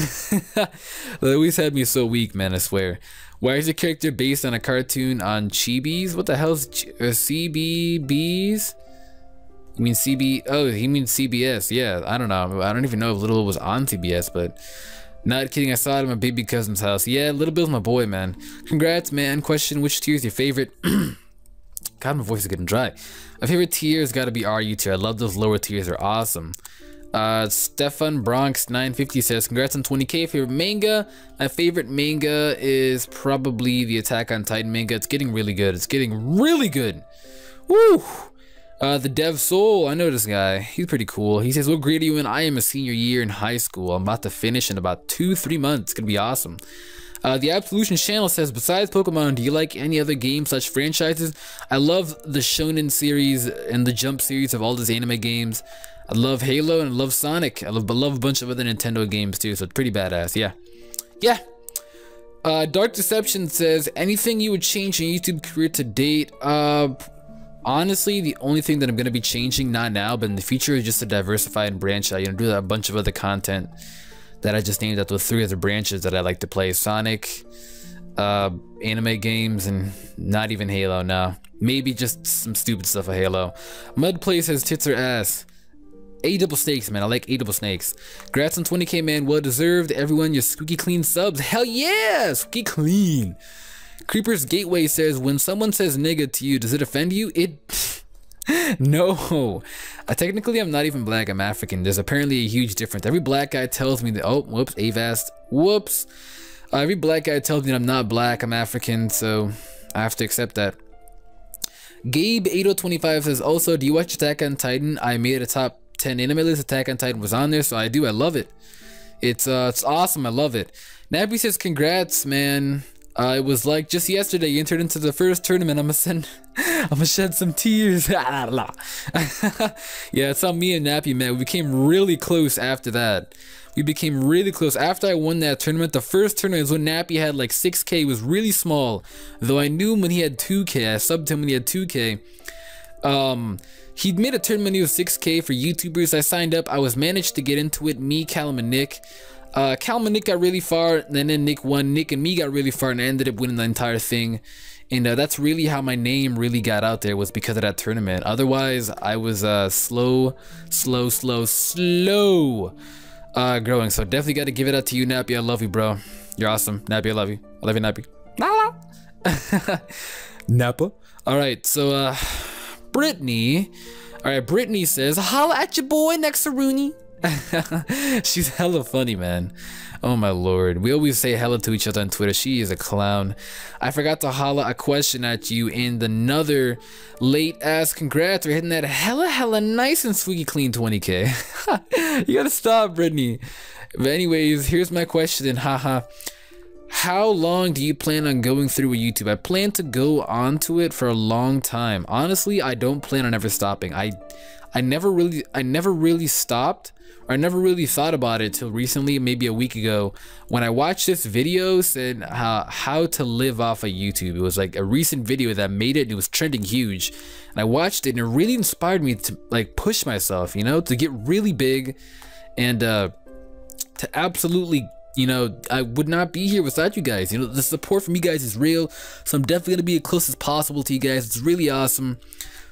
They always had me so weak, man, I swear. Why is your character based on a cartoon on Chibis? What the hell's CBBS? You mean CB? Oh, he means CBS. Yeah, I don't know. I don't even know if Little was on CBS, but not kidding. I saw it at my baby cousin's house. Yeah, Little Bill's my boy, man. Congrats, man. Question: which tier is your favorite? God, my voice is getting dry. My favorite tier has got to be RU tier. I love those lower tiers. They're awesome. Stefan Bronx 950 says, congrats on 20k. Favorite manga? My favorite manga is probably the Attack on Titan manga. It's getting really good. It's getting really good. Woo! The Dev Soul, I know this guy. He's pretty cool. He says, what grade are you in? I am a senior year in high school. I'm about to finish in about 2-3 months. It's gonna be awesome. The Absolution channel says, besides Pokemon, do you like any other games/franchises? I love the Shonen series and the Jump series of all these anime games. I love Halo and I love Sonic. I love a bunch of other Nintendo games too, so it's pretty badass. Yeah. Dark Deception says, anything you would change in YouTube career to date? Honestly, the only thing that I'm going to be changing, not now, but in the future, is just to diversify and branch out. You know, do a bunch of other content that I just named out those 3 other branches that I like to play. Sonic, anime games, and not even Halo, no. Maybe just some stupid stuff of Halo. Mudplay says, tits or ass. A double snakes, man. I like A double snakes. Congrats on 20k, man. Well deserved. Everyone, your squeaky clean subs. Hell yeah! Squeaky clean. Creeper's Gateway says, when someone says nigga to you, does it offend you? It... No. Technically, I'm not even black. I'm African. There's apparently a huge difference. Every black guy tells me that... Oh, whoops. Avast. Whoops. Every black guy tells me that I'm not black. I'm African, so I have to accept that. Gabe8025 says, also, do you watch Attack on Titan? I made a top 10 anime list. Attack on Titan was on there, so I do. I love it. It's awesome. I love it. Nappy says, congrats, man. It was like just yesterday you entered into the first tournament. I'm gonna shed some tears. Yeah, it's on me and Nappy, man. We became really close after that. We became really close after I won that tournament. The first tournament was when Nappy had like 6k. It was really small, though I knew him when he had 2k. I subbed him when he had 2k. He made a tournament. He was 6k for YouTubers. I signed up. I was managed to get into it. Me, Callum, and Nick. Callum and Nick got really far, and then Nick won. Nick and me got really far, and I ended up winning the entire thing. And that's really how my name really got out there, was because of that tournament. Otherwise, I was slow growing. So definitely got to give it out to you, Nappy. I love you, bro. You're awesome. Nappy, I love you. I love you, Nappy. Nappa. All right, so Brittany. All right, Brittany says, holla at your boy next to Rooney. She's hella funny, man. Oh my lord. We always say hello to each other on Twitter. She is a clown. I forgot to holla a question at you in another late ass congrats for hitting that hella nice and squeaky clean 20k. You gotta stop, Brittany. But anyways, here's my question. Haha. How long do you plan on going through with YouTube? I plan to go onto it for a long time. Honestly, I don't plan on ever stopping. I never really stopped, or I never really thought about it till recently, maybe a week ago, when I watched this video said how to live off of YouTube. It was like a recent video that made it, and it was trending huge. And I watched it, and it really inspired me to like push myself, you know, to get really big, and to absolutely, you know, I would not be here without you guys. You know, the support from you guys is real, so I'm definitely gonna be as close as possible to you guys. It's really awesome.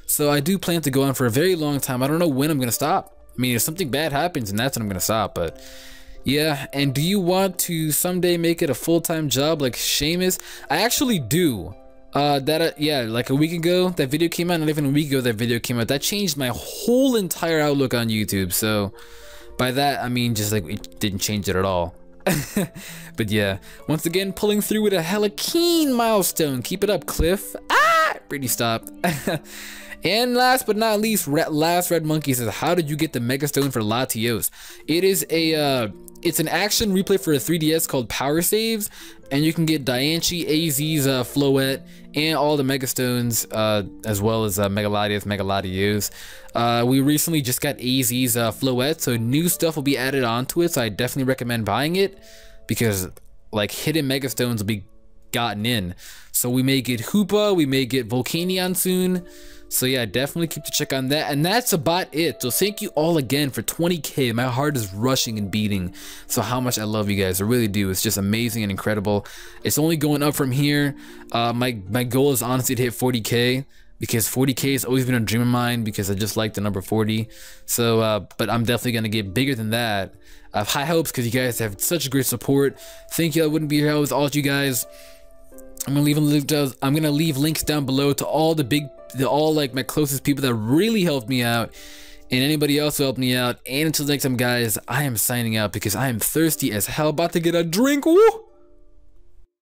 So I do plan to go on for a very long time. I don't know when I'm gonna stop. I mean, if something bad happens, and that's when I'm gonna stop. But yeah. And do you want to someday make it a full-time job like Seamus? I actually do. Yeah, like a week ago that video came out. Not even a week ago that video came out. That changed my whole entire outlook on YouTube. So by that I mean just like it didn't change it at all. But yeah, once again, pulling through with a hella keen milestone. Keep it up, Cliff. Pretty stop. And last but not least, last Red Monkey says, how did you get the Mega Stone for Latios? It is a it's an action replay for a 3DS called Power Saves, and you can get Diancie, AZ's Floette, and all the Mega Stones, as well as Megaladios. We recently just got AZ's Floette, so new stuff will be added onto it, so I definitely recommend buying it, because like hidden Mega Stones will be gotten in. So we may get Hoopa, we may get Volcanion soon. So yeah, definitely keep to check on that. And that's about it. So thank you all again for 20K. My heart is rushing and beating. So how much I love you guys. I really do. It's just amazing and incredible. It's only going up from here. My goal is honestly to hit 40K, because 40K has always been a dream of mine, because I just like the number 40. So, but I'm definitely going to get bigger than that. I have high hopes because you guys have such great support. Thank you. I wouldn't be here without all you guys. I'm gonna leave links down below to all all like my closest people that really helped me out, and anybody else who helped me out. And until next time, guys, I am signing out because I am thirsty as hell, about to get a drink. Woo!